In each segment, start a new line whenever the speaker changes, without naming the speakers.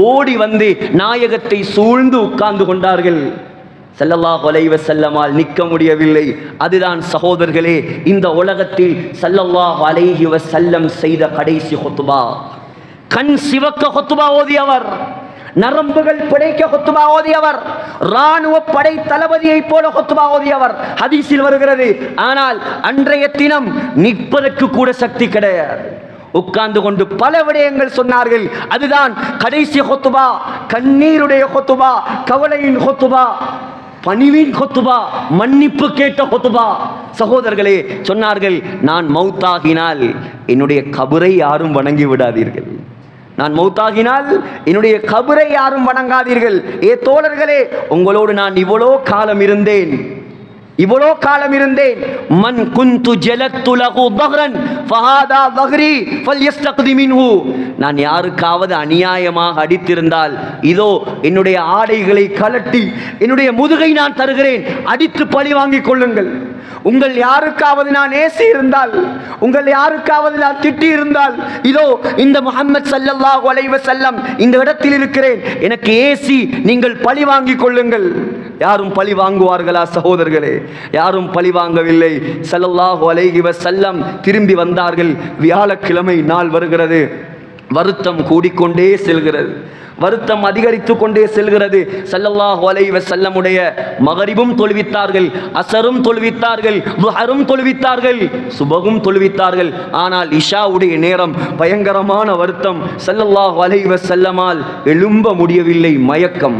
ஓடி வந்து நாயகத்தை சூழ்ந்து உட்கார்ந்து கொண்டார்கள். ஸல்லல்லாஹு அலைஹி வஸல்லமால் நிற்க முடியவில்லை. அதுதான் சகோதரர்களே இந்த உலகத்தில் ஸல்லல்லாஹு அலைஹி வஸல்லம் செய்த கடைசி ஹுத்பா. கண் சிவக்க ஹுத்பா ஓதியவர், நரம்புகள் பிடைக்க ஹுத்பா ஓதியவர், ராணுவ படை தளபதியை போல ஹுத்பா ஓதியவர். ஹதீஸில் வருகிறது. ஆனால் அன்றைய தினம் நிற்பதற்கு கூட சக்தி கிடையாது. உட்கார்ந்து கொண்டு பல விடயங்கள் சொன்னார்கள். அதுதான் கடைசி ஹுத்பா. கண்ணீருடைய ஹுத்பா, கவலையின் ஹுத்பா, பணிவின் ஹுத்பா, மன்னிப்பு கேட்ட ஹுத்பா. சகோதரர்களே சொன்னார்கள், நான் மௌத்தாகினால் என்னுடைய கபரை யாரும் வணங்கி விடாதீர்கள். நான் மௌத்தாகினால் என்னுடைய கபரை யாரும் வணங்காதீர்கள். ஏ தோழர்களே, உங்களோடு நான் இவ்வளோ காலம் இருந்தேன், மன் குந்து ஜலத்து லஹு தஹ்ரன் ஃபஹாதா தஹ்ரி ஃபல்யஸ்தக்தி மின்ஹு. நான் யாருக்காவது அநியாயமாக அடித்திருந்தால் இதோ என்னுடைய ஆடைகளை கலட்டி என்னுடைய முதுகை நான் தருகிறேன், அடித்து பழி வாங்கிக் கொள்ளுங்கள். உங்கள் யாருக்காவது நான் ஏசி இருந்தால், உங்கள் யாருக்காவது நான் திட்டி இருந்தால், இதோ இந்த முஹம்மது ஸல்லல்லாஹு அலைஹி வஸல்லம் இந்த இடத்தில் இருக்கிறேன், எனக்கு ஏசி, நீங்கள் பழி வாங்கிக் கொள்ளுங்கள். யாரும் பழி வாங்குவார்களா சகோதரர்களே? யாரும் பழி வாங்கவில்லை. ஸல்லல்லாஹு அலைஹி வஸல்லம் திரும்பி வந்தார்கள். வியாழக்கிழமை நாள் வருகிறது. வருத்தம் கூடிக்கொண்டே செல்கிறது, வருத்தம் அதிகரித்து கொண்டே செல்கிறது. ஸல்லல்லாஹு அலைஹி வஸல்லமுடைய மகரிபும் தொழுவித்தார்கள், அஸரும் தொழுவித்தார்கள், துஹரும் தொழுவித்தார்கள், சுபகும் தொழுவித்தார்கள். ஆனால் இஷாவுடைய நேரம் பயங்கரமான வருத்தம். ஸல்லல்லாஹு அலைஹி வஸல்லமால் எழும்ப முடியவில்லை, மயக்கம்.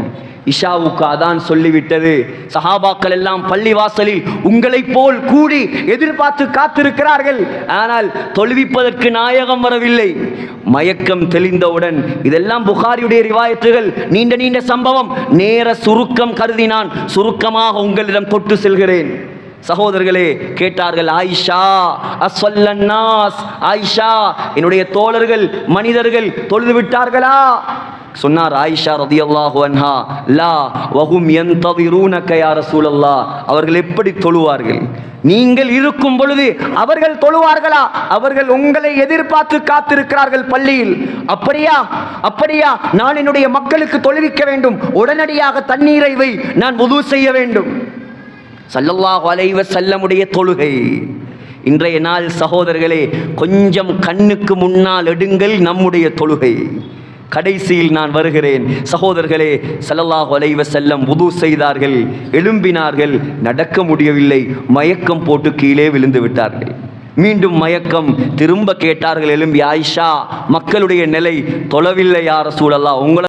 இஷாவுக்கு அதான் சொல்லிவிட்டது. சஹாபாக்கள் எல்லாம் பள்ளி வாசலில் உங்களை போல் கூடி எதிர்பார்த்து காத்திருக்கிறார்கள். ஆனால் தொழுவிப்பதற்கு நாயகம் வரவில்லை. மயக்கம் தெளிந்தவுடன், இதெல்லாம் புகாரியுடைய ரிவாயத்துகள், நீண்ட நீண்ட சம்பவம், நேர சுருக்கம் கருதி நான் சுருக்கமாக உங்களிடம் தொட்டு செல்கிறேன். சகோதரர்களே கேட்டார்கள், ஆயிஷா அஸ்ஸல்லன்னாஸ், ஆயிஷா என்னுடைய தோழர்கள் மனிதர்கள் தொழுது விட்டார்களா? சொன்னார் ஆயிஷா ரலியல்லாஹு அன்ஹா, லா வஹும் யன்தஸிரூனக யா ரசூலல்லாஹ். அவர்கள் எப்படி தொழுவார்கள்? நீங்கள் இருக்கும் பொழுது அவர்கள் தொழுவார்களா? அவர்கள் உங்களை எதிர்பார்த்து காத்திருக்கிறார்கள் பள்ளியில். அப்படியா? நான் என்னுடைய மக்களுக்கு தொழுவிக்க வேண்டும், உடனடியாக தண்ணீரை வை, நான் வுது செய்ய வேண்டும். ஸல்லல்லாஹு அலைஹி வஸல்லமுடைய தொழுகை. இன்றைய நாள் சகோதரர்களே, கொஞ்சம் கண்ணுக்கு முன்னால் எடுங்கள் நம்முடைய தொழுகை. கடைசியில் நான் வருகிறேன். சகோதரர்களே, ஸல்லல்லாஹு அலைஹி வஸல்லம் வுது செய்தார்கள், எழும்பினார்கள், நடக்க முடியவில்லை, மயக்கம் போட்டு கீழே விழுந்து விட்டார்கள். மீண்டும் மயக்கம். திரும்ப கேட்டார்கள் எழும்பி, ஆயிஷா மக்களுடைய நிலை, தொழவில்லை யா ரசூலல்லாஹ், உங்களை